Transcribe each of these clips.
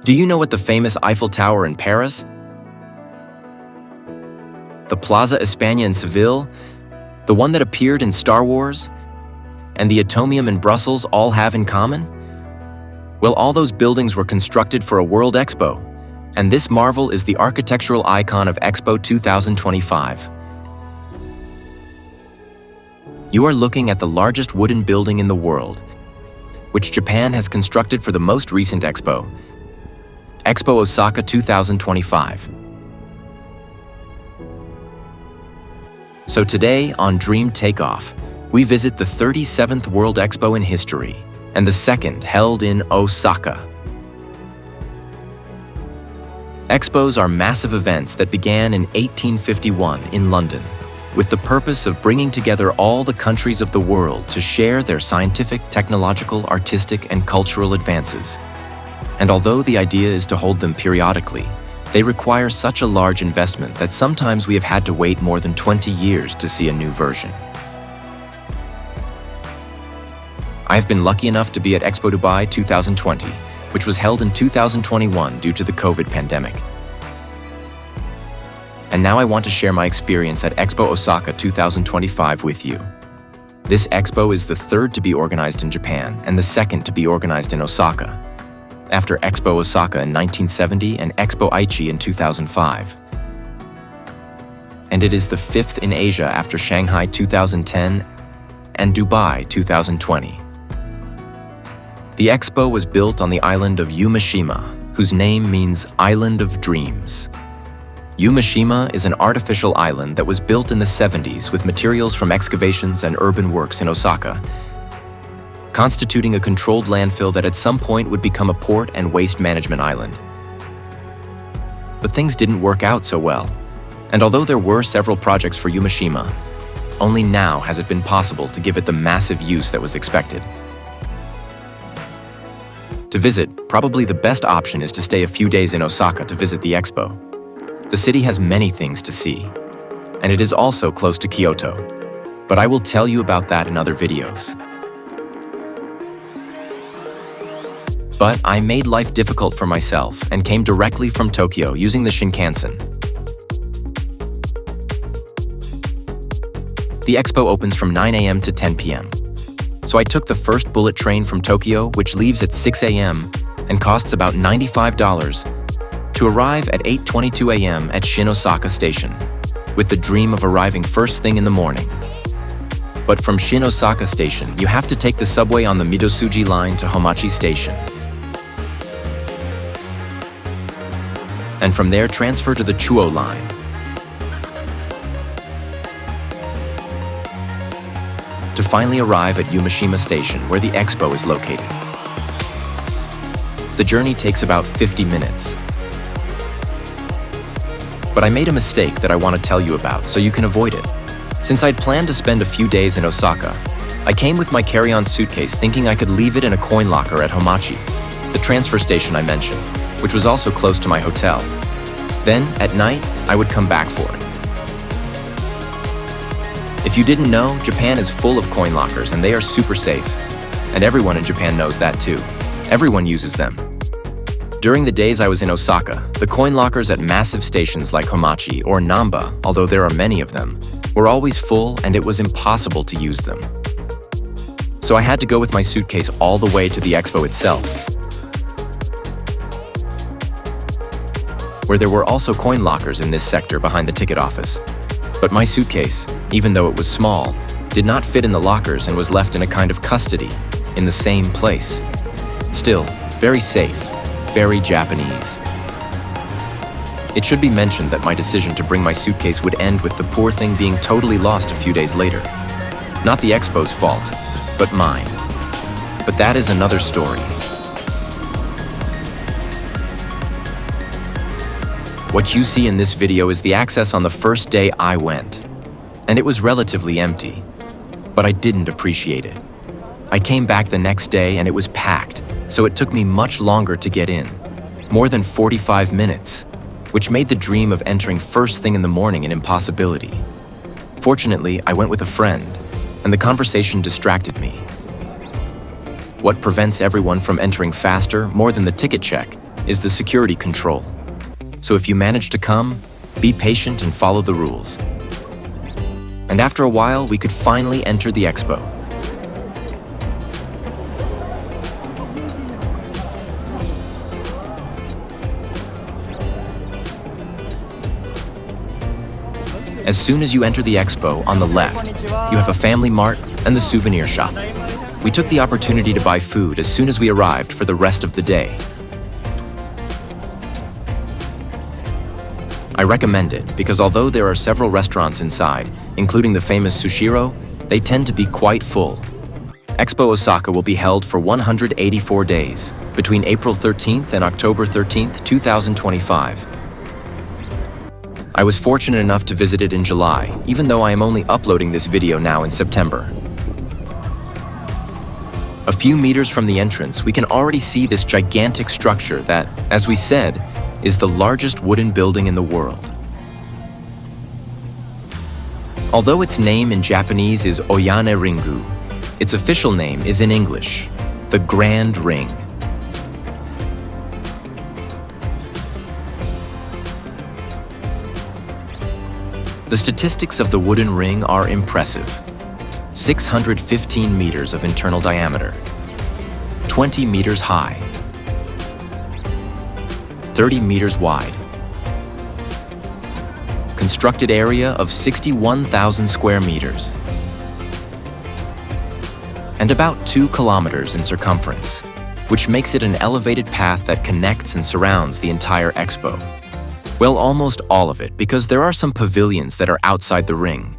Do you know what the famous Eiffel Tower in Paris, the Plaza España in Seville, the one that appeared in Star Wars, and the Atomium in Brussels all have in common? Well, all those buildings were constructed for a World Expo, and this marvel is the architectural icon of Expo 2025. You are looking at the largest wooden building in the world, which Japan has constructed for the most recent Expo, Expo Osaka 2025. So today, on Dream Takeoff, we visit the 37th World Expo in history, and the second held in Osaka. Expos are massive events that began in 1851 in London, with the purpose of bringing together all the countries of the world to share their scientific, technological, artistic, and cultural advances. And although the idea is to hold them periodically, they require such a large investment that sometimes we have had to wait more than 20 years to see a new version. I have been lucky enough to be at Expo Dubai 2020, which was held in 2021 due to the COVID pandemic. And now I want to share my experience at Expo Osaka 2025 with you. This expo is the third to be organized in Japan and the second to be organized in Osaka, after Expo Osaka in 1970 and Expo Aichi in 2005. And it is the fifth in Asia after Shanghai 2010 and Dubai 2020. The expo was built on the island of Yumeshima, whose name means Island of Dreams. Yumeshima is an artificial island that was built in the 70s with materials from excavations and urban works in Osaka, constituting a controlled landfill that at some point would become a port and waste management island. But things didn't work out so well, and although there were several projects for Yumeshima, only now has it been possible to give it the massive use that was expected. To visit, probably the best option is to stay a few days in Osaka to visit the expo. The city has many things to see, and it is also close to Kyoto, but I will tell you about that in other videos. But I made life difficult for myself and came directly from Tokyo using the Shinkansen. The expo opens from 9 a.m. to 10 p.m. So I took the first bullet train from Tokyo, which leaves at 6 a.m. and costs about $95, to arrive at 8:22 a.m. at Shin Osaka Station, with the dream of arriving first thing in the morning. But from Shin Osaka Station, you have to take the subway on the Midosuji line to Homachi Station. And from there transfer to the Chuo line. To finally arrive at Yumeshima Station, where the expo is located. The journey takes about 50 minutes. But I made a mistake that I want to tell you about so you can avoid it. Since I'd planned to spend a few days in Osaka, I came with my carry-on suitcase thinking I could leave it in a coin locker at Homachi, the transfer station I mentioned, which was also close to my hotel. Then, at night, I would come back for it. If you didn't know, Japan is full of coin lockers and they are super safe. And everyone in Japan knows that too. Everyone uses them. During the days I was in Osaka, the coin lockers at massive stations like Homachi or Namba, although there are many of them, were always full and it was impossible to use them. So I had to go with my suitcase all the way to the expo itself, where there were also coin lockers in this sector behind the ticket office. But my suitcase, even though it was small, did not fit in the lockers and was left in a kind of custody, in the same place. Still, very safe, very Japanese. It should be mentioned that my decision to bring my suitcase would end with the poor thing being totally lost a few days later. Not the expo's fault, but mine. But that is another story. What you see in this video is the access on the first day I went, and it was relatively empty, but I didn't appreciate it. I came back the next day and it was packed, so it took me much longer to get in, more than 45 minutes, which made the dream of entering first thing in the morning an impossibility. Fortunately, I went with a friend, and the conversation distracted me. What prevents everyone from entering faster, more than the ticket check, is the security control. So if you manage to come, be patient and follow the rules. And after a while, we could finally enter the expo. As soon as you enter the expo, on the left, you have a family mart and the souvenir shop. We took the opportunity to buy food as soon as we arrived for the rest of the day. I recommend it because although there are several restaurants inside, including the famous Sushiro, they tend to be quite full. Expo Osaka will be held for 184 days, between April 13th and October 13th, 2025. I was fortunate enough to visit it in July, even though I am only uploading this video now in September. A few meters from the entrance, we can already see this gigantic structure that, as we said, is the largest wooden building in the world. Although its name in Japanese is Oyane Ringu, its official name is in English, the Grand Ring. The statistics of the wooden ring are impressive. 615 meters of internal diameter, 20 meters high, 30 meters wide, constructed area of 61,000 square meters, and about 2 kilometers in circumference, which makes it an elevated path that connects and surrounds the entire expo. Well, almost all of it, because there are some pavilions that are outside the ring.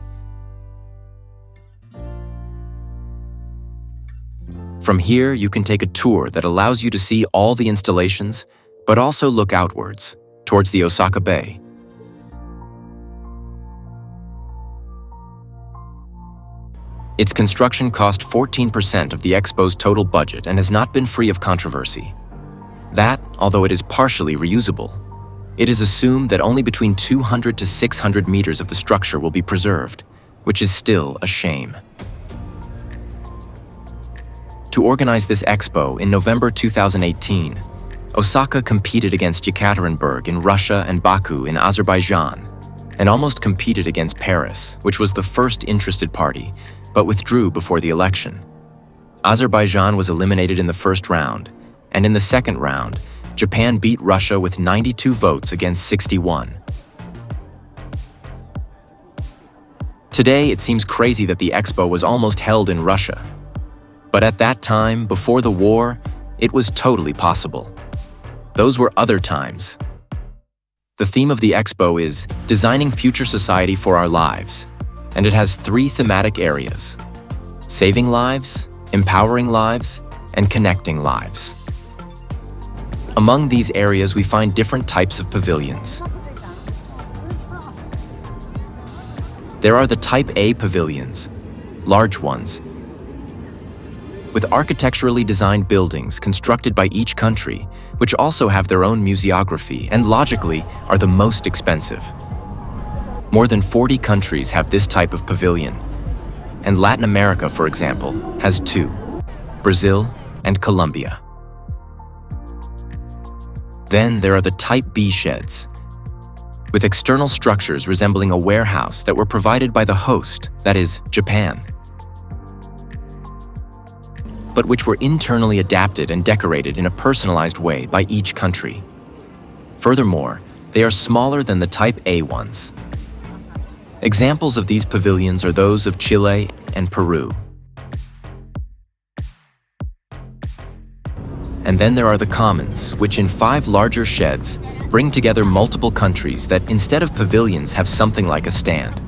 From here, you can take a tour that allows you to see all the installations, but also look outwards, towards the Osaka Bay. Its construction cost 14% of the Expo's total budget and has not been free of controversy. That, although it is partially reusable, it is assumed that only between 200 to 600 meters of the structure will be preserved, which is still a shame. To organize this expo in November 2018, Osaka competed against Yekaterinburg in Russia and Baku in Azerbaijan, and almost competed against Paris, which was the first interested party, but withdrew before the election. Azerbaijan was eliminated in the first round, and in the second round, Japan beat Russia with 92 votes against 61. Today, it seems crazy that the expo was almost held in Russia. But at that time, before the war, it was totally possible. Those were other times. The theme of the expo is Designing Future Society for Our Lives, and it has 3 thematic areas: saving lives, empowering lives, and connecting lives. Among these areas, we find different types of pavilions. There are the Type A pavilions, large ones, with architecturally designed buildings constructed by each country, which also have their own museography and logically are the most expensive. More than 40 countries have this type of pavilion, and Latin America, for example, has 2, Brazil and Colombia. Then there are the Type B sheds, with external structures resembling a warehouse that were provided by the host, that is, Japan, but which were internally adapted and decorated in a personalized way by each country. Furthermore, they are smaller than the Type A ones. Examples of these pavilions are those of Chile and Peru. And then there are the commons, which in 5 larger sheds bring together multiple countries that instead of pavilions have something like a stand.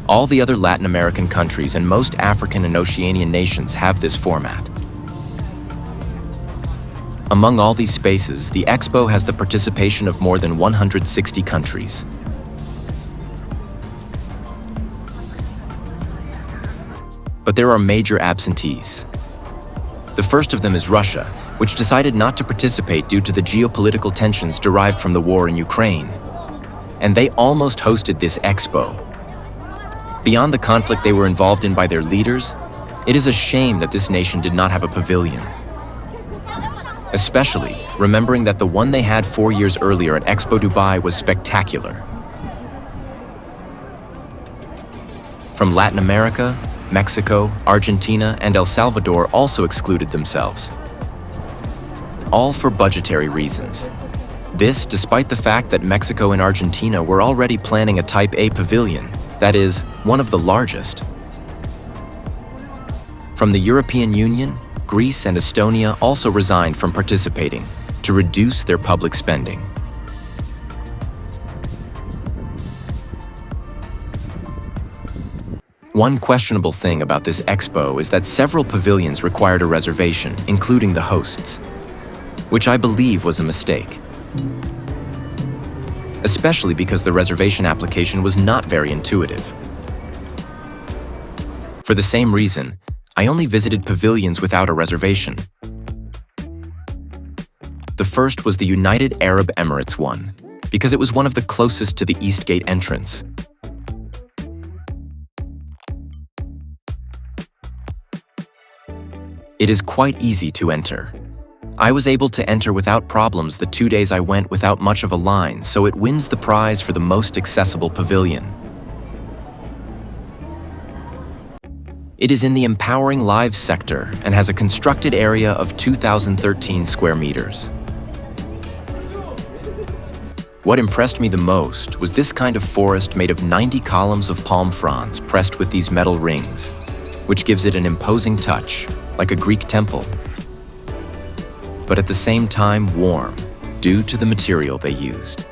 All the other Latin American countries and most African and Oceanian nations have this format. Among all these spaces, the Expo has the participation of more than 160 countries. But there are major absentees. The first of them is Russia, which decided not to participate due to the geopolitical tensions derived from the war in Ukraine. And they almost hosted this Expo. Beyond the conflict they were involved in by their leaders, it is a shame that this nation did not have a pavilion. especially remembering that the one they had 4 years earlier at Expo Dubai was spectacular. From Latin America, Mexico, Argentina, and El Salvador also excluded themselves, all for budgetary reasons. This despite the fact that Mexico and Argentina were already planning a Type A pavilion, that is, one of the largest. From the European Union, Greece and Estonia also resigned from participating to reduce their public spending. One questionable thing about this expo is that several pavilions required a reservation, including the hosts, which I believe was a mistake, especially because the reservation application was not very intuitive. For the same reason, I only visited pavilions without a reservation. The first was the United Arab Emirates one, because it was one of the closest to the East Gate entrance. It is quite easy to enter. I was able to enter without problems the 2 days I went without much of a line, so it wins the prize for the most accessible pavilion. It is in the Empowering Lives sector and has a constructed area of 2,013 square meters. What impressed me the most was this kind of forest made of 90 columns of palm fronds pressed with these metal rings, which gives it an imposing touch, like a Greek temple, but at the same time warm, due to the material they used.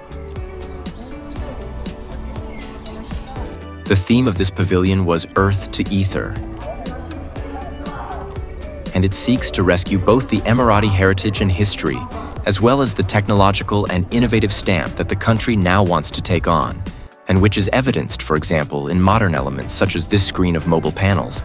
The theme of this pavilion was Earth to Ether, and it seeks to rescue both the Emirati heritage and history, as well as the technological and innovative stamp that the country now wants to take on, and which is evidenced, for example, in modern elements such as this screen of mobile panels.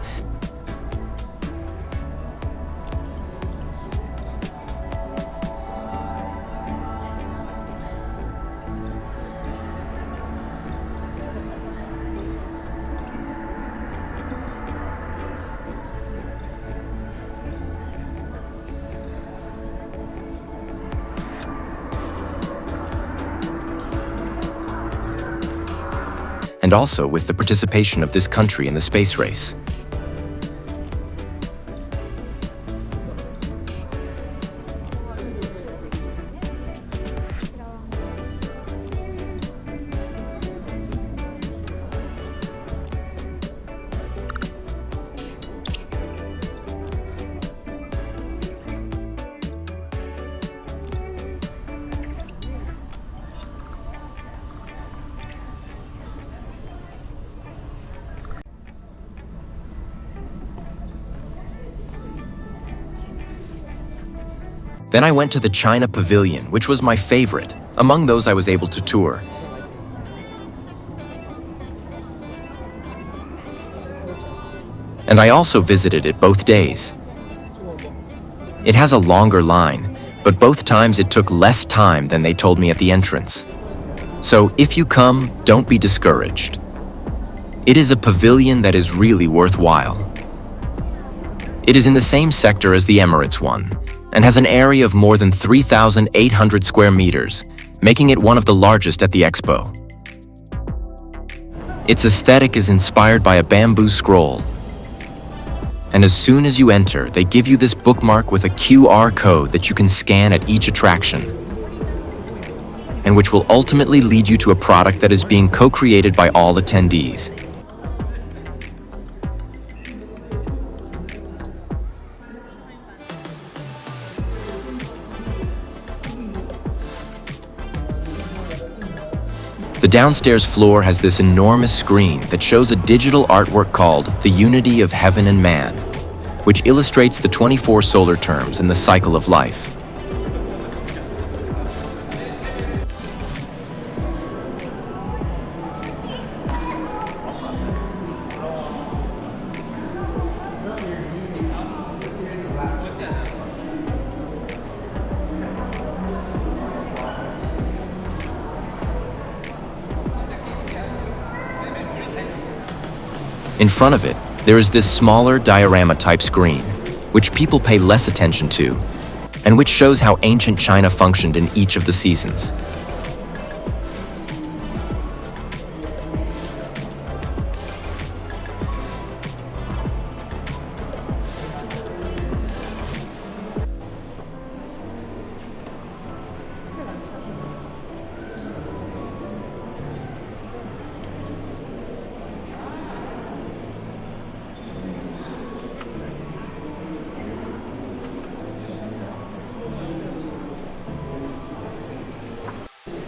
And also with the participation of this country in the space race. Then I went to the China Pavilion, which was my favorite, among those I was able to tour. And I also visited it both days. It has a longer line, but both times it took less time than they told me at the entrance. So if you come, don't be discouraged. It is a pavilion that is really worthwhile. It is in the same sector as the Emirates one, and has an area of more than 3,800 square meters, making it one of the largest at the expo. Its aesthetic is inspired by a bamboo scroll, and as soon as you enter, they give you this bookmark with a QR code that you can scan at each attraction, and which will ultimately lead you to a product that is being co-created by all attendees. The downstairs floor has this enormous screen that shows a digital artwork called The Unity of Heaven and Man, which illustrates the 24 solar terms in the cycle of life. In front of it, there is this smaller diorama-type screen, which people pay less attention to, and which shows how ancient China functioned in each of the seasons.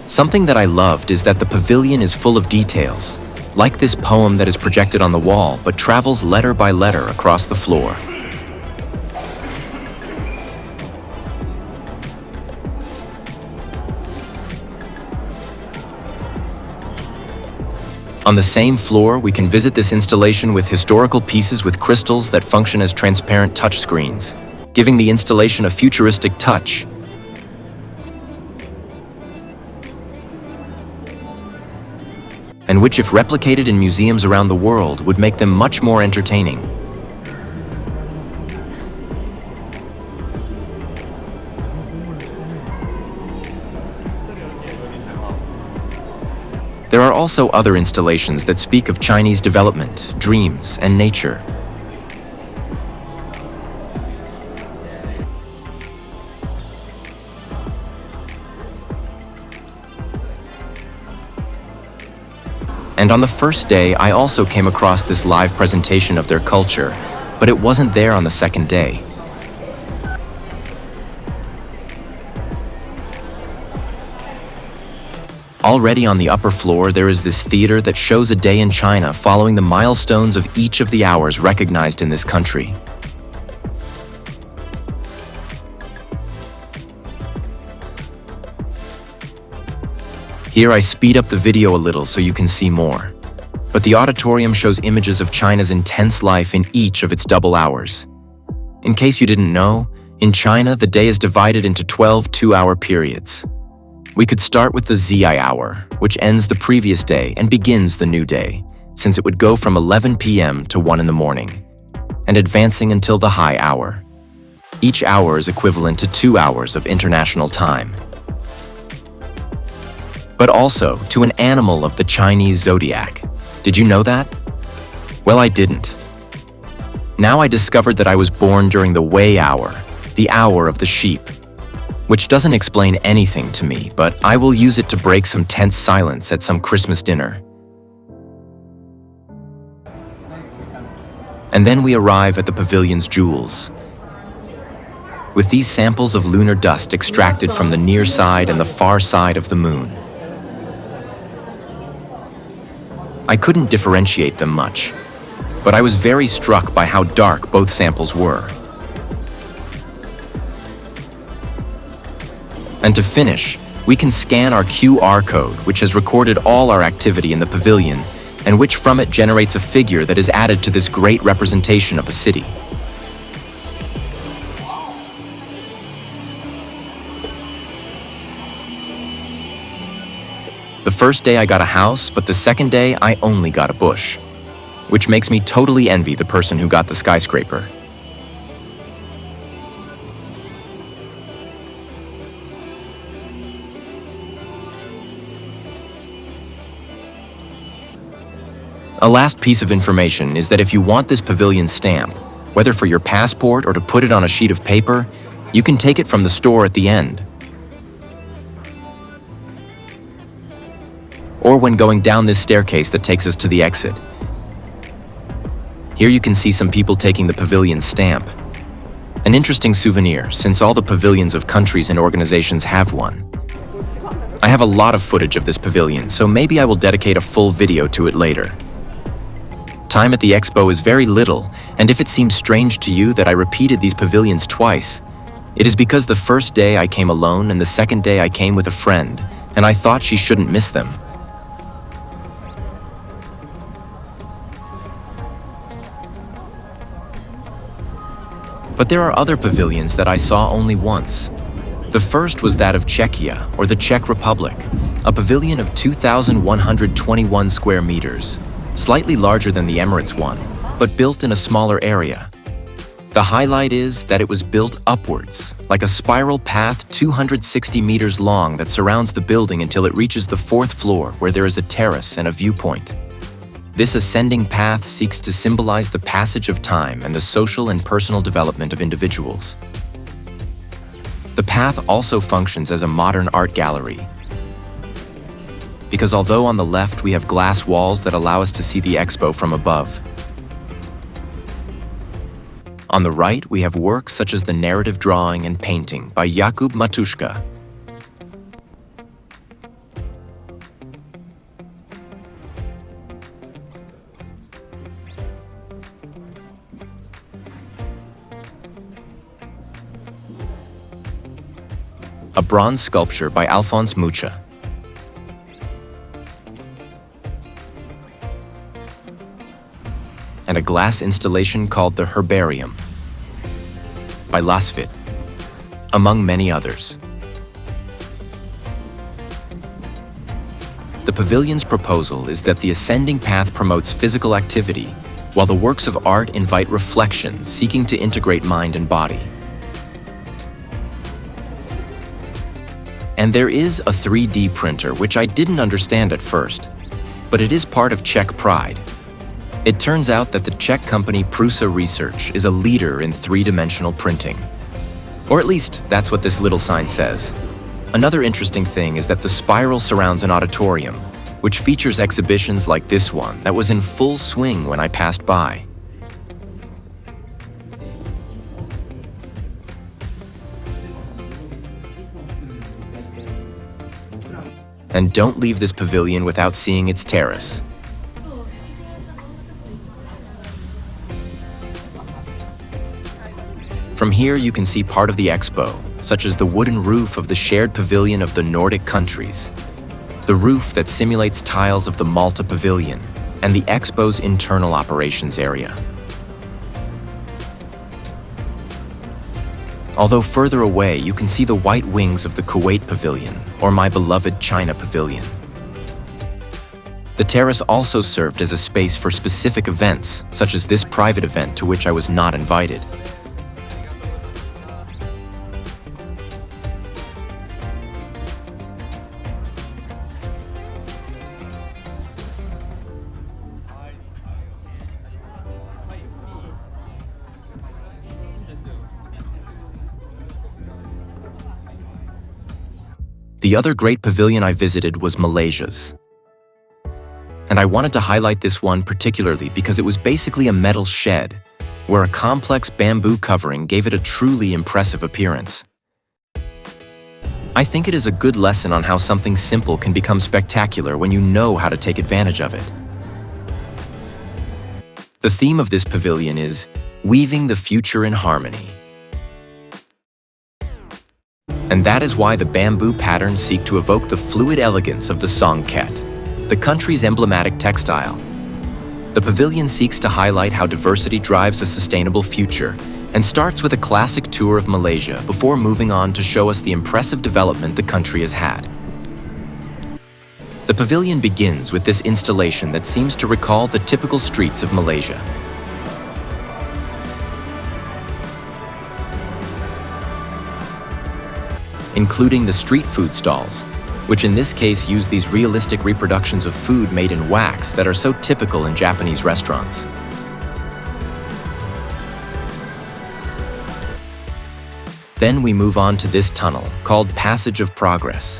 Something that I loved is that the pavilion is full of details, like this poem that is projected on the wall but travels letter by letter across the floor. On the same floor, we can visit this installation with historical pieces with crystals that function as transparent touchscreens, giving the installation a futuristic touch. And which, if replicated in museums around the world, would make them much more entertaining. There are also other installations that speak of Chinese development, dreams, and nature. And on the first day, I also came across this live presentation of their culture, but it wasn't there on the second day. Already on the upper floor, there is this theater that shows a day in China following the milestones of each of the hours recognized in this country. Here I speed up the video a little so you can see more. But the auditorium shows images of China's intense life in each of its double hours. In case you didn't know, in China the day is divided into 12 two-hour periods. We could start with the ZI hour, which ends the previous day and begins the new day, since it would go from 11 p.m. to 1 in the morning, and advancing until the high hour. Each hour is equivalent to 2 hours of international time. But also to an animal of the Chinese zodiac. Did you know that? Well, I didn't. Now I discovered that I was born during the Wei hour, the hour of the sheep, which doesn't explain anything to me, but I will use it to break some tense silence at some Christmas dinner. And then we arrive at the pavilion's jewels, with these samples of lunar dust extracted from the near side and the far side of the moon. I couldn't differentiate them much, but I was very struck by how dark both samples were. And to finish, we can scan our QR code, which has recorded all our activity in the pavilion, and which from it generates a figure that is added to this great representation of a city. The first day I got a house, but the second day I only got a bush, which makes me totally envy the person who got the skyscraper. A last piece of information is that if you want this pavilion stamp, whether for your passport or to put it on a sheet of paper, you can take it from the store at the end. Or when going down this staircase that takes us to the exit. Here you can see some people taking the pavilion stamp. An interesting souvenir, since all the pavilions of countries and organizations have one. I have a lot of footage of this pavilion, so maybe I will dedicate a full video to it later. Time at the expo is very little, and if it seems strange to you that I repeated these pavilions twice, it is because the first day I came alone and the second day I came with a friend, and I thought she shouldn't miss them. But there are other pavilions that I saw only once. The first was that of Czechia, or the Czech Republic, a pavilion of 2,121 square meters, slightly larger than the Emirates one, but built in a smaller area. The highlight is that it was built upwards, like a spiral path 260 meters long that surrounds the building until it reaches the fourth floor, where there is a terrace and a viewpoint. This ascending path seeks to symbolize the passage of time and the social and personal development of individuals. The path also functions as a modern art gallery, because although on the left we have glass walls that allow us to see the expo from above, on the right we have works such as the narrative drawing and painting by Jakub Matuszka. A bronze sculpture by Alphonse Mucha. And a glass installation called the Herbarium by Lasfit, among many others. The pavilion's proposal is that the ascending path promotes physical activity, while the works of art invite reflection, seeking to integrate mind and body. And there is a 3D printer, which I didn't understand at first, but it is part of Czech pride. It turns out that the Czech company Prusa Research is a leader in three-dimensional printing. Or at least, that's what this little sign says. Another interesting thing is that the spiral surrounds an auditorium, which features exhibitions like this one that was in full swing when I passed by. And don't leave this pavilion without seeing its terrace. From here you can see part of the expo, such as the wooden roof of the shared pavilion of the Nordic countries, the roof that simulates tiles of the Malta pavilion, and the expo's internal operations area. Although further away, you can see the white wings of the Kuwait Pavilion, or my beloved China Pavilion. The terrace also served as a space for specific events, such as this private event to which I was not invited. The other great pavilion I visited was Malaysia's. And I wanted to highlight this one particularly because it was basically a metal shed, where a complex bamboo covering gave it a truly impressive appearance. I think it is a good lesson on how something simple can become spectacular when you know how to take advantage of it. The theme of this pavilion is weaving the future in harmony. And that is why the bamboo patterns seek to evoke the fluid elegance of the songket, the country's emblematic textile. The pavilion seeks to highlight how diversity drives a sustainable future and starts with a classic tour of Malaysia before moving on to show us the impressive development the country has had. The pavilion begins with this installation that seems to recall the typical streets of Malaysia. Including the street food stalls, which in this case use these realistic reproductions of food made in wax that are so typical in Japanese restaurants. Then we move on to this tunnel, called Passage of Progress,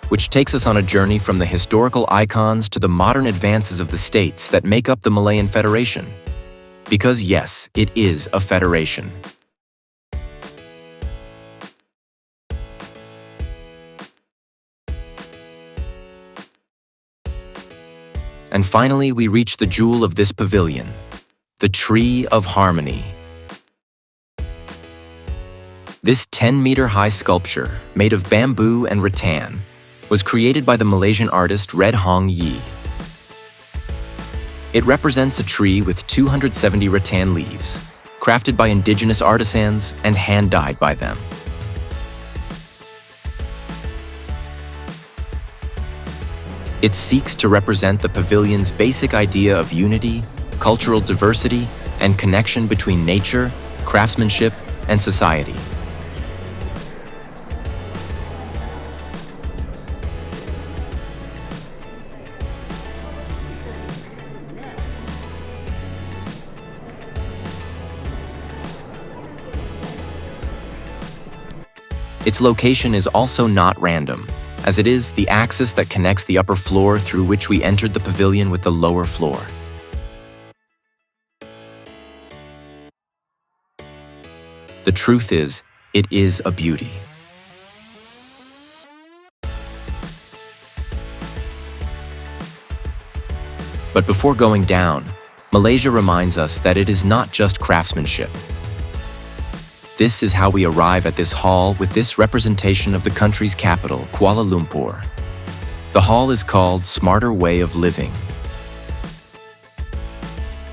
which takes us on a journey from the historical icons to the modern advances of the states that make up the Malayan Federation. Because yes, it is a federation. And finally, we reach the jewel of this pavilion, the Tree of Harmony. This 10-meter-high sculpture, made of bamboo and rattan, was created by the Malaysian artist Red Hong Yi. It represents a tree with 270 rattan leaves, crafted by indigenous artisans and hand-dyed by them. It seeks to represent the pavilion's basic idea of unity, cultural diversity, and connection between nature, craftsmanship, and society. Its location is also not random, as it is the axis that connects the upper floor through which we entered the pavilion with the lower floor. The truth is, it is a beauty. But before going down, Malaysia reminds us that it is not just craftsmanship. This is how we arrive at this hall with this representation of the country's capital, Kuala Lumpur. The hall is called Smarter Way of Living,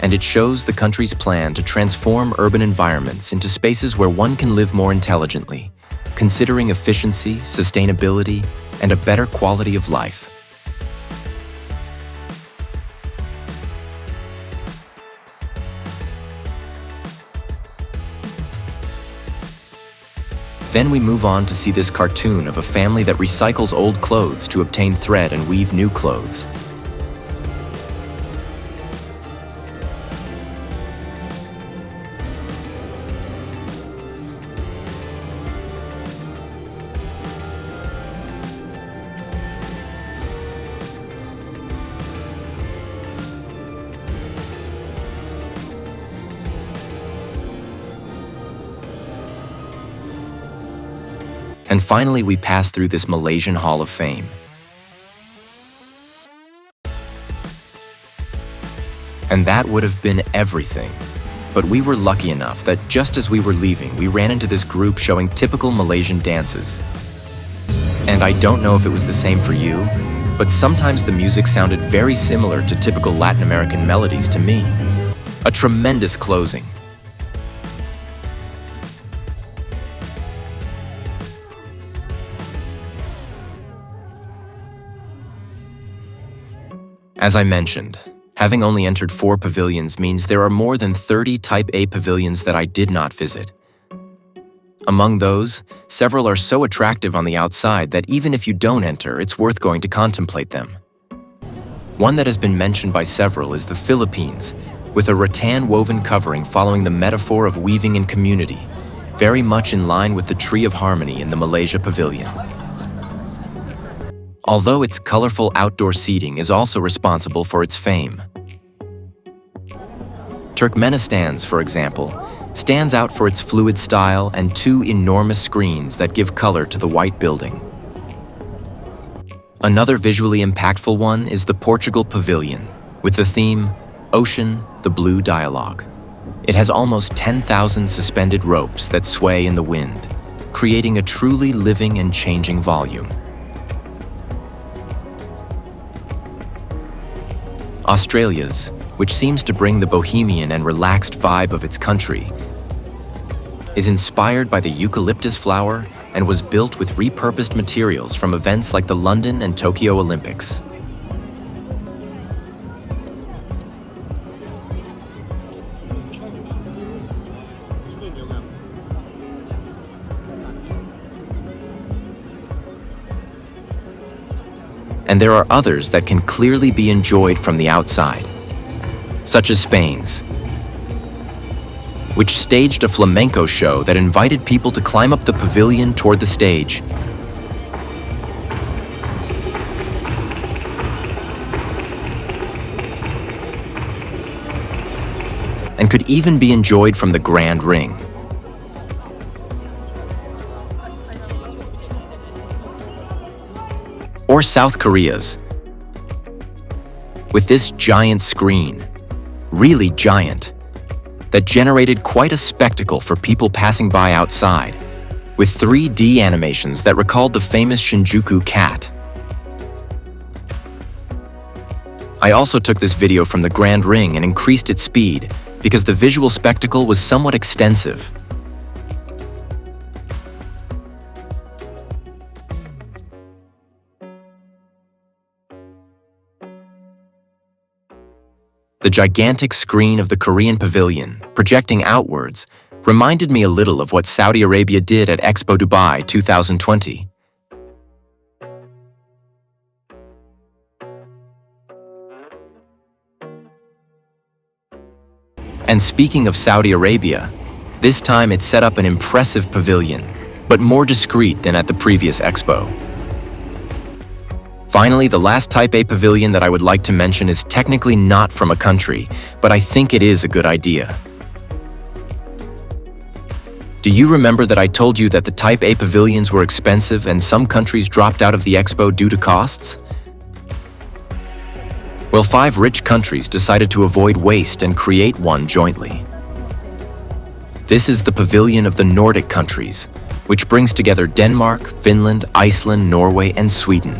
and it shows the country's plan to transform urban environments into spaces where one can live more intelligently, considering efficiency, sustainability, and a better quality of life. Then we move on to see this cartoon of a family that recycles old clothes to obtain thread and weave new clothes. And finally, we pass through this Malaysian Hall of Fame. And that would have been everything. But we were lucky enough that just as we were leaving, we ran into this group showing typical Malaysian dances. And I don't know if it was the same for you, but sometimes the music sounded very similar to typical Latin American melodies to me. A tremendous closing. As I mentioned, having only entered 4 pavilions means there are more than 30 Type A pavilions that I did not visit. Among those, several are so attractive on the outside that even if you don't enter, it's worth going to contemplate them. One that has been mentioned by several is the Philippines, with a rattan woven covering following the metaphor of weaving in community, very much in line with the Tree of Harmony in the Malaysia Pavilion. Although its colorful outdoor seating is also responsible for its fame. Turkmenistan's, for example, stands out for its fluid style and 2 enormous screens that give color to the white building. Another visually impactful one is the Portugal Pavilion, with the theme, Ocean, the Blue Dialogue. It has almost 10,000 suspended ropes that sway in the wind, creating a truly living and changing volume. Australia's, which seems to bring the bohemian and relaxed vibe of its country, is inspired by the eucalyptus flower and was built with repurposed materials from events like the London and Tokyo Olympics. And there are others that can clearly be enjoyed from the outside, such as Spain's, which staged a flamenco show that invited people to climb up the pavilion toward the stage. And could even be enjoyed from the Grand Ring. Or South Korea's, with this giant screen, really giant, that generated quite a spectacle for people passing by outside, with 3D animations that recalled the famous Shinjuku cat. I also took this video from the Grand Ring and increased its speed because the visual spectacle was somewhat extensive. The gigantic screen of the Korean pavilion, projecting outwards, reminded me a little of what Saudi Arabia did at Expo Dubai 2020. And speaking of Saudi Arabia, this time it set up an impressive pavilion, but more discreet than at the previous Expo. Finally, the last Type A pavilion that I would like to mention is technically not from a country, but I think it is a good idea. Do you remember that I told you that the Type A pavilions were expensive and some countries dropped out of the Expo due to costs? Well, 5 rich countries decided to avoid waste and create one jointly. This is the Pavilion of the Nordic countries, which brings together Denmark, Finland, Iceland, Norway, and Sweden.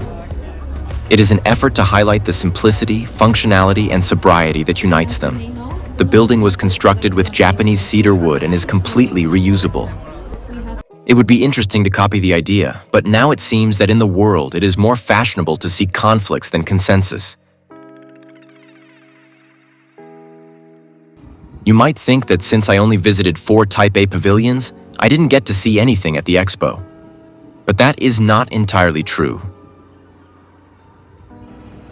It is an effort to highlight the simplicity, functionality, and sobriety that unites them. The building was constructed with Japanese cedar wood and is completely reusable. It would be interesting to copy the idea, but now it seems that in the world it is more fashionable to seek conflicts than consensus. You might think that since I only visited 4 Type A pavilions, I didn't get to see anything at the Expo. But that is not entirely true.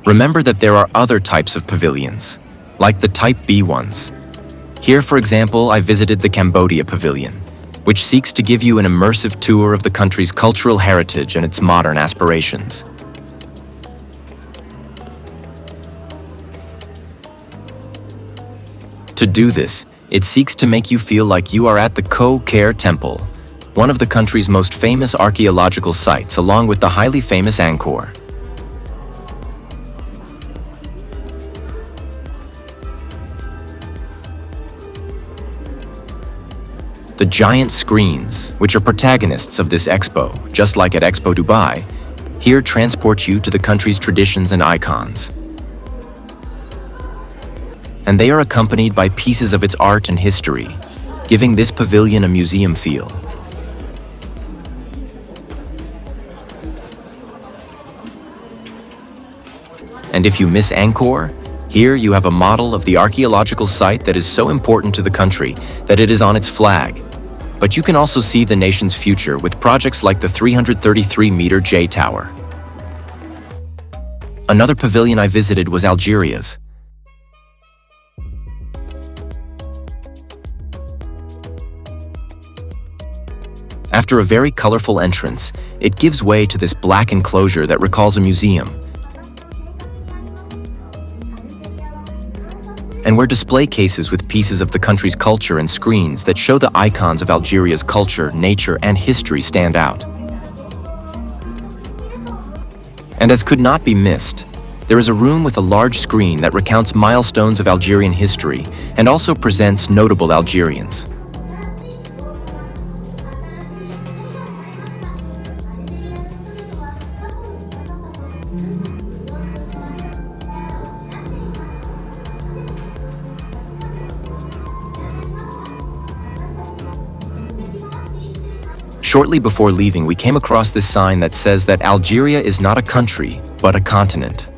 Remember that there are other types of pavilions, like the Type B ones. Here, for example, I visited the Cambodia Pavilion, which seeks to give you an immersive tour of the country's cultural heritage and its modern aspirations. To do this, it seeks to make you feel like you are at the Ko Ker Temple, one of the country's most famous archaeological sites, along with the highly famous Angkor. The giant screens, which are protagonists of this expo, just like at Expo Dubai, here transport you to the country's traditions and icons. And they are accompanied by pieces of its art and history, giving this pavilion a museum feel. And if you miss Angkor, here you have a model of the archaeological site that is so important to the country that it is on its flag. But you can also see the nation's future with projects like the 333-meter J Tower. Another pavilion I visited was Algeria's. After a very colorful entrance, it gives way to this black enclosure that recalls a museum, and where display cases with pieces of the country's culture and screens that show the icons of Algeria's culture, nature, and history stand out. And as could not be missed, there is a room with a large screen that recounts milestones of Algerian history and also presents notable Algerians. Shortly before leaving, we came across this sign that says that Algeria is not a country, but a continent.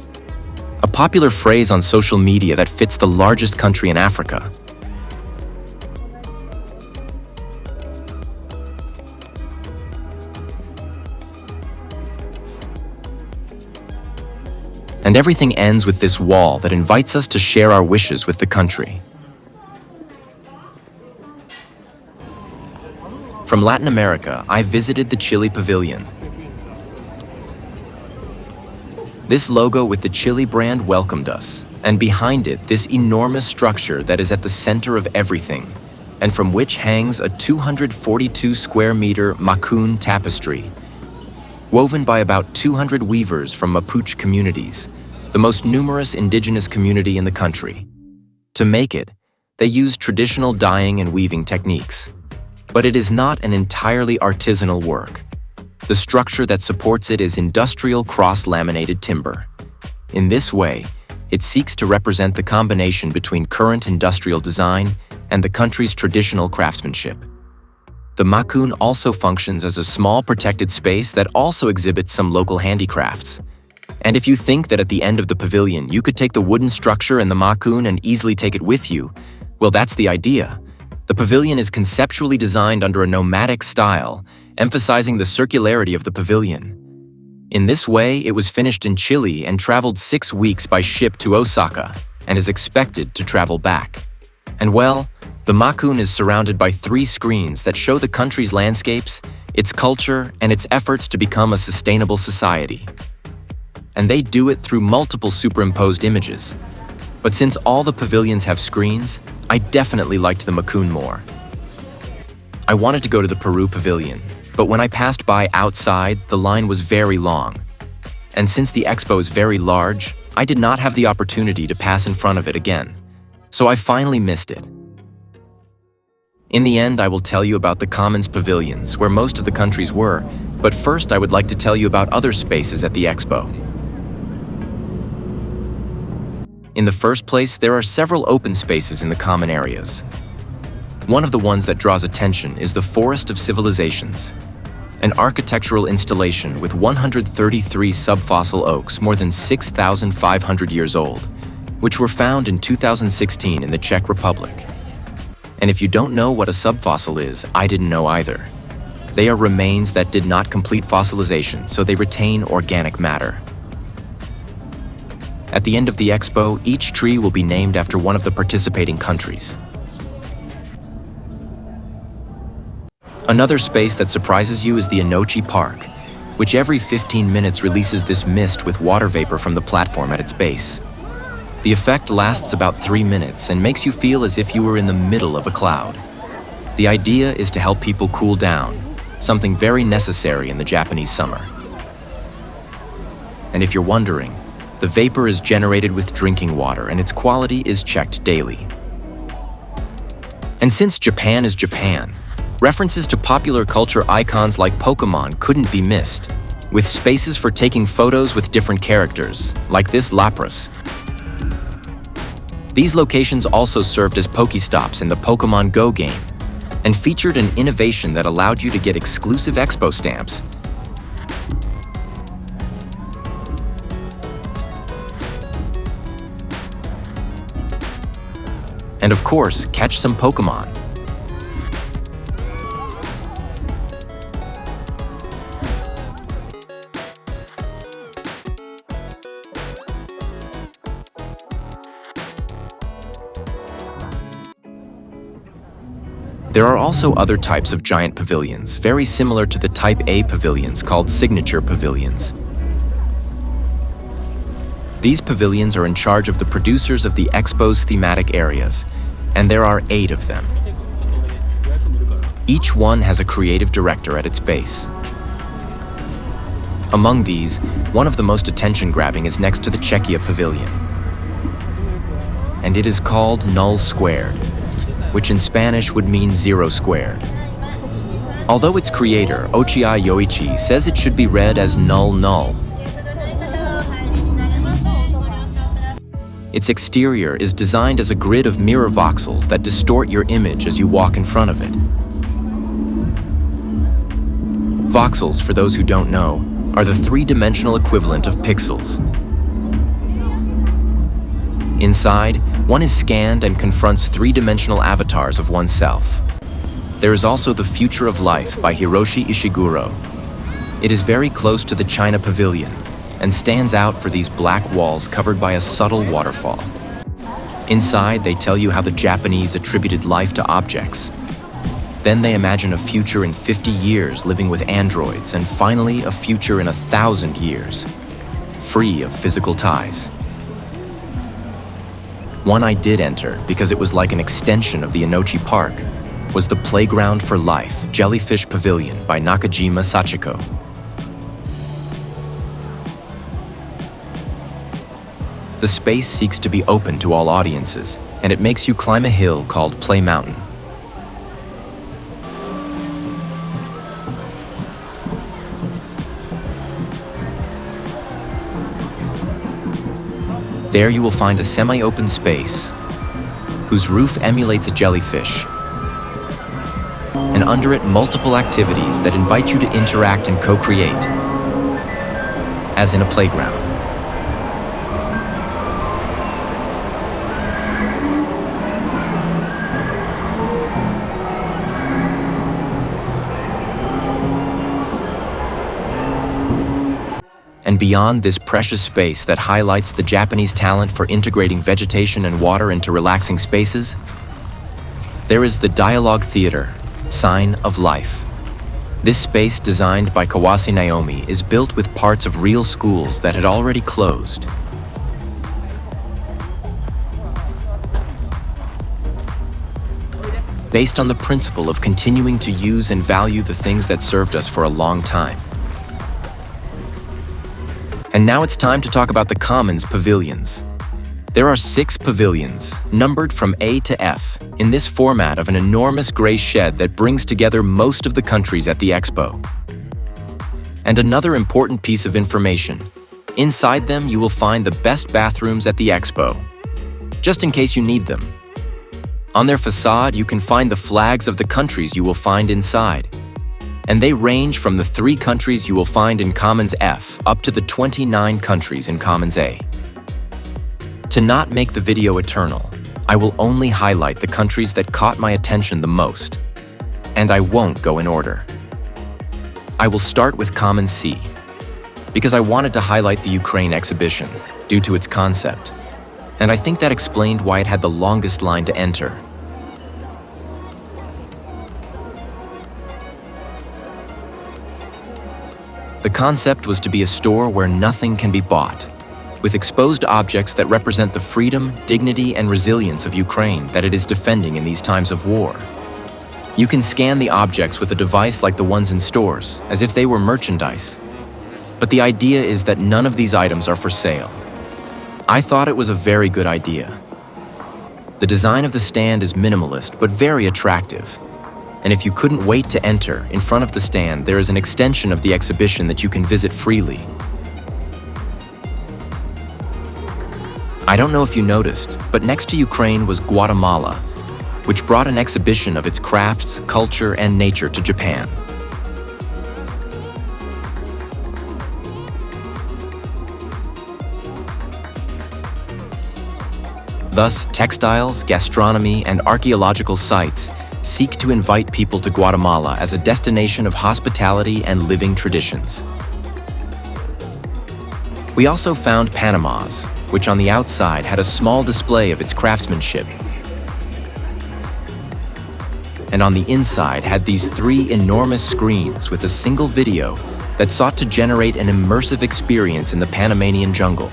A popular phrase on social media that fits the largest country in Africa. And everything ends with this wall that invites us to share our wishes with the country. From Latin America, I visited the Chile Pavilion. This logo with the Chile brand welcomed us, and behind it, this enormous structure that is at the center of everything, and from which hangs a 242 square meter Macun tapestry, woven by about 200 weavers from Mapuche communities, the most numerous indigenous community in the country. To make it, they used traditional dyeing and weaving techniques. But it is not an entirely artisanal work. The structure that supports it is industrial cross-laminated timber. In this way, it seeks to represent the combination between current industrial design and the country's traditional craftsmanship. The Macun also functions as a small protected space that also exhibits some local handicrafts. And if you think that at the end of the pavilion you could take the wooden structure and the makun and easily take it with you, well, that's the idea. The pavilion is conceptually designed under a nomadic style, emphasizing the circularity of the pavilion. In this way, it was finished in Chile and traveled 6 weeks by ship to Osaka, and is expected to travel back. And well, the makun is surrounded by 3 screens that show the country's landscapes, its culture, and its efforts to become a sustainable society. And they do it through multiple superimposed images. But since all the pavilions have screens, I definitely liked the makun more. I wanted to go to the Peru pavilion, but when I passed by outside, the line was very long. And since the expo is very large, I did not have the opportunity to pass in front of it again. So I finally missed it. In the end, I will tell you about the Commons pavilions, where most of the countries were, but first I would like to tell you about other spaces at the expo. In the first place, there are several open spaces in the common areas. One of the ones that draws attention is the Forest of Civilizations, an architectural installation with 133 subfossil oaks more than 6,500 years old, which were found in 2016 in the Czech Republic. And if you don't know what a subfossil is, I didn't know either. They are remains that did not complete fossilization, so they retain organic matter. At the end of the expo, each tree will be named after one of the participating countries. Another space that surprises you is the Enochi Park, which every 15 minutes releases this mist with water vapor from the platform at its base. The effect lasts about 3 minutes and makes you feel as if you were in the middle of a cloud. The idea is to help people cool down, something very necessary in the Japanese summer. And if you're wondering, the vapor is generated with drinking water and its quality is checked daily. And since Japan is Japan, references to popular culture icons like Pokemon couldn't be missed, with spaces for taking photos with different characters, like this Lapras. These locations also served as Pokestops in the Pokemon Go game, and featured an innovation that allowed you to get exclusive expo stamps. And of course, catch some Pokemon. There are also other types of giant pavilions, very similar to the Type A pavilions called signature pavilions. These pavilions are in charge of the producers of the expo's thematic areas, and there are 8 of them. Each one has a creative director at its base. Among these, one of the most attention-grabbing is next to the Czechia pavilion. And it is called Null Squared, which in Spanish would mean 0 squared. Although its creator, Ochiai Yoichi, says it should be read as Null Null. Its exterior is designed as a grid of mirror voxels that distort your image as you walk in front of it. Voxels, for those who don't know, are the 3-dimensional equivalent of pixels. Inside, one is scanned and confronts 3-dimensional avatars of oneself. There is also The Future of Life by Hiroshi Ishiguro. It is very close to the China Pavilion and stands out for these black walls covered by a subtle waterfall. Inside, they tell you how the Japanese attributed life to objects. Then they imagine a future in 50 years living with androids, and finally a future in 1,000 years, free of physical ties. One I did enter, because it was like an extension of the Enochi Park, was the Playground for Life Jellyfish Pavilion by Nakajima Sachiko. The space seeks to be open to all audiences, and it makes you climb a hill called Play Mountain. There you will find a semi-open space whose roof emulates a jellyfish, and under it multiple activities that invite you to interact and co-create, as in a playground. And beyond this precious space that highlights the Japanese talent for integrating vegetation and water into relaxing spaces, there is the Dialogue Theater, Sign of Life. This space, designed by Kawase Naomi, is built with parts of real schools that had already closed. Based on the principle of continuing to use and value the things that served us for a long time. And now it's time to talk about the Commons Pavilions. There are 6 pavilions, numbered from A to F, in this format of an enormous gray shed that brings together most of the countries at the Expo. And another important piece of information: inside them you will find the best bathrooms at the Expo, just in case you need them. On their facade, you can find the flags of the countries you will find inside. And they range from the 3 countries you will find in Commons F up to the 29 countries in Commons A. To not make the video eternal, I will only highlight the countries that caught my attention the most. And I won't go in order. I will start with Commons C, because I wanted to highlight the Ukraine exhibition due to its concept. And I think that explained why it had the longest line to enter. The concept was to be a store where nothing can be bought, with exposed objects that represent the freedom, dignity, and resilience of Ukraine that it is defending in these times of war. You can scan the objects with a device like the ones in stores, as if they were merchandise. But the idea is that none of these items are for sale. I thought it was a very good idea. The design of the stand is minimalist, but very attractive. And if you couldn't wait to enter, in front of the stand, there is an extension of the exhibition that you can visit freely. I don't know if you noticed, but next to Ukraine was Guatemala, which brought an exhibition of its crafts, culture, and nature to Japan. Thus, textiles, gastronomy, and archaeological sites seek to invite people to Guatemala as a destination of hospitality and living traditions. We also found Panama's, which on the outside had a small display of its craftsmanship. And on the inside had these 3 enormous screens with a single video that sought to generate an immersive experience in the Panamanian jungle,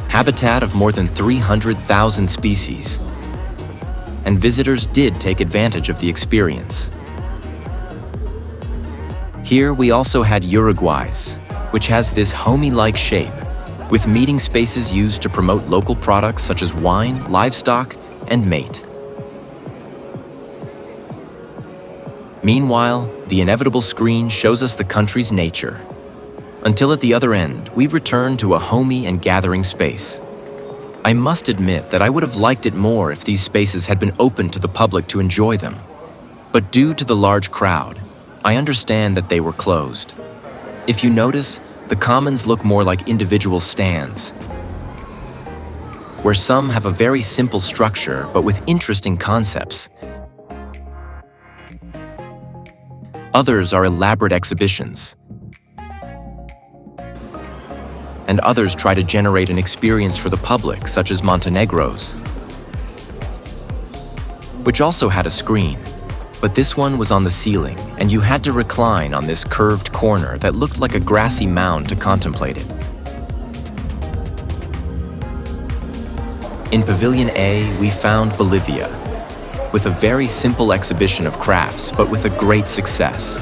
habitat of more than 300,000 species. And visitors did take advantage of the experience. Here we also had Uruguay's, which has this homey-like shape, with meeting spaces used to promote local products such as wine, livestock, and mate. Meanwhile, the inevitable screen shows us the country's nature, until at the other end, we return to a homey and gathering space. I must admit that I would have liked it more if these spaces had been open to the public to enjoy them. But due to the large crowd, I understand that they were closed. If you notice, the commons look more like individual stands, where some have a very simple structure but with interesting concepts. Others are elaborate exhibitions, and others try to generate an experience for the public, such as Montenegro's, which also had a screen, but this one was on the ceiling, and you had to recline on this curved corner that looked like a grassy mound to contemplate it. In Pavilion A, we found Bolivia, with a very simple exhibition of crafts, but with a great success: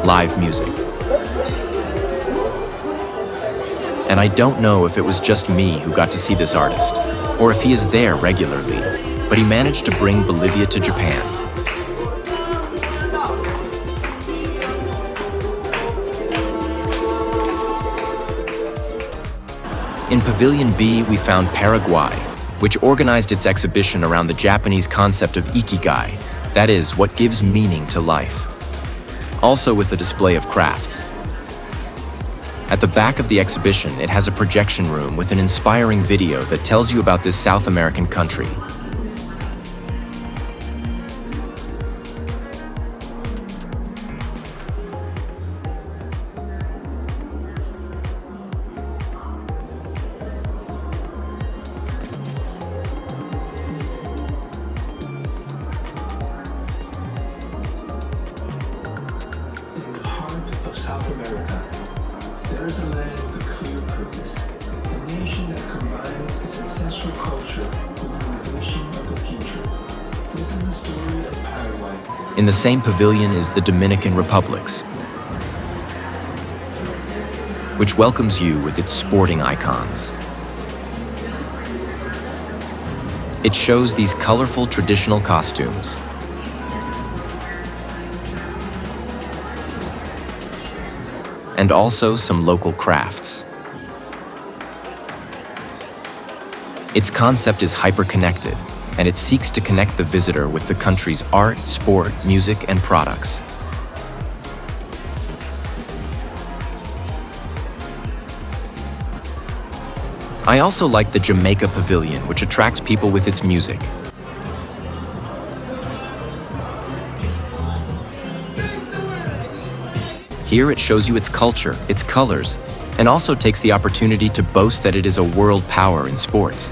live music. And I don't know if it was just me who got to see this artist, or if he is there regularly, but he managed to bring Bolivia to Japan. In Pavilion B, we found Paraguay, which organized its exhibition around the Japanese concept of ikigai, that is, what gives meaning to life, also with a display of crafts. At the back of the exhibition, it has a projection room with an inspiring video that tells you about this South American country. Africa. There is a land with a clear purpose, a nation that combines its ancestral culture with the innovation of the future. This is the story of Paraguay. In the same pavilion is the Dominican Republic's, which welcomes you with its sporting icons. It shows these colorful traditional costumes. And also some local crafts. Its concept is hyper-connected, and it seeks to connect the visitor with the country's art, sport, music, and products. I also like the Jamaica Pavilion, which attracts people with its music. Here it shows you its culture, its colors, and also takes the opportunity to boast that it is a world power in sports.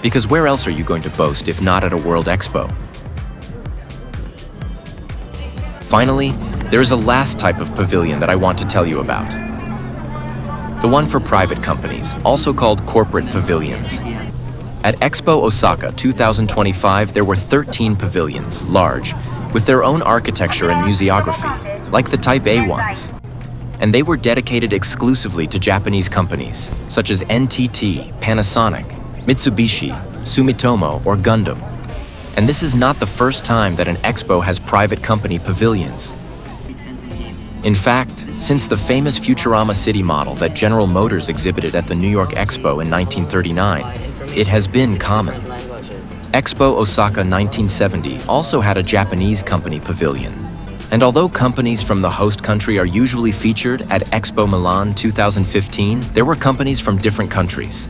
Because where else are you going to boast if not at a World Expo? Finally, there is a last type of pavilion that I want to tell you about. The one for private companies, also called corporate pavilions. At Expo Osaka 2025, there were 13 pavilions, large, with their own architecture and museography, like the Type A ones. And they were dedicated exclusively to Japanese companies, such as NTT, Panasonic, Mitsubishi, Sumitomo, or Gundam. And this is not the first time that an expo has private company pavilions. In fact, since the famous Futurama City model that General Motors exhibited at the New York Expo in 1939, it has been common. Expo Osaka 1970 also had a Japanese company pavilion. And although companies from the host country are usually featured at Expo Milan 2015, there were companies from different countries.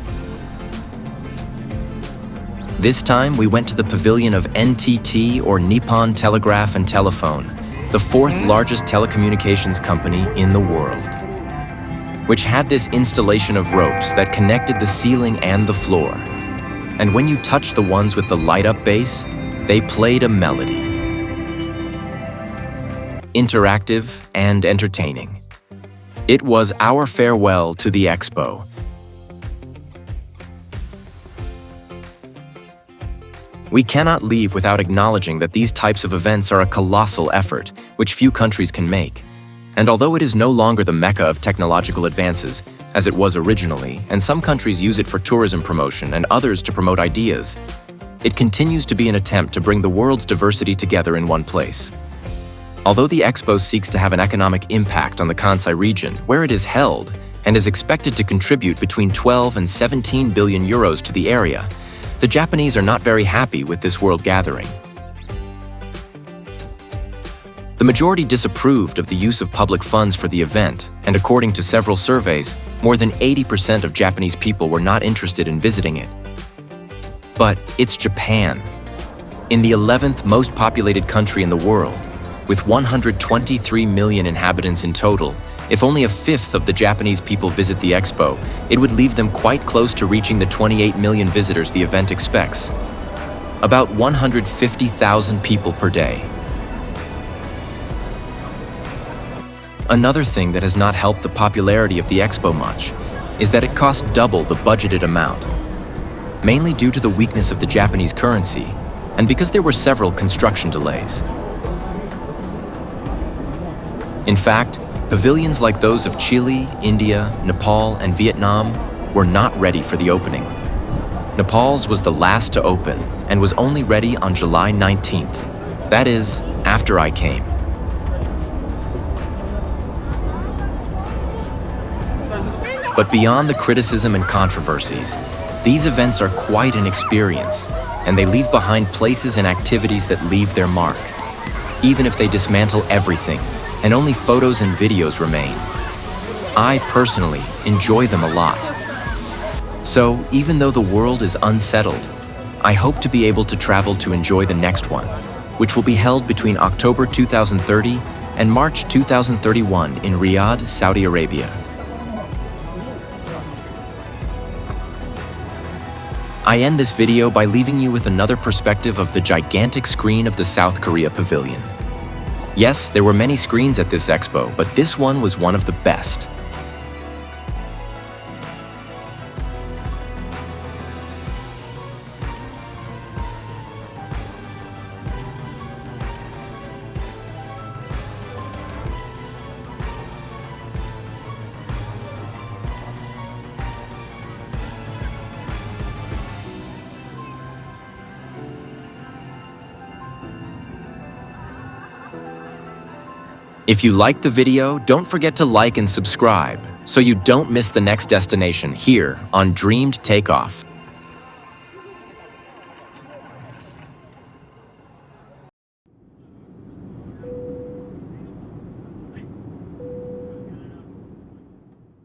This time, we went to the pavilion of NTT, or Nippon Telegraph and Telephone, the fourth largest telecommunications company in the world, which had this installation of ropes that connected the ceiling and the floor. And when you touched the ones with the light-up base, they played a melody. Interactive and entertaining. It was our farewell to the Expo. We cannot leave without acknowledging that these types of events are a colossal effort, which few countries can make. And although it is no longer the mecca of technological advances, as it was originally, and some countries use it for tourism promotion and others to promote ideas, it continues to be an attempt to bring the world's diversity together in one place. Although the Expo seeks to have an economic impact on the Kansai region, where it is held, and is expected to contribute between 12 and 17 billion euros to the area, the Japanese are not very happy with this world gathering. The majority disapproved of the use of public funds for the event, and according to several surveys, more than 80% of Japanese people were not interested in visiting it. But it's Japan, in the 11th most populated country in the world, with 123 million inhabitants in total. If only a fifth of the Japanese people visit the Expo, it would leave them quite close to reaching the 28 million visitors the event expects. About 150,000 people per day. Another thing that has not helped the popularity of the Expo much is that it cost double the budgeted amount, mainly due to the weakness of the Japanese currency and because there were several construction delays. In fact, pavilions like those of Chile, India, Nepal, and Vietnam were not ready for the opening. Nepal's was the last to open and was only ready on July 19th. That is, after I came. But beyond the criticism and controversies, these events are quite an experience, and they leave behind places and activities that leave their mark, even if they dismantle everything and only photos and videos remain. I personally enjoy them a lot. So even though the world is unsettled, I hope to be able to travel to enjoy the next one, which will be held between October 2030 and March 2031 in Riyadh, Saudi Arabia. I end this video by leaving you with another perspective of the gigantic screen of the South Korea Pavilion. Yes, there were many screens at this expo, but this one was one of the best. If you liked the video, don't forget to like and subscribe so you don't miss the next destination here on Dreamed Takeoff.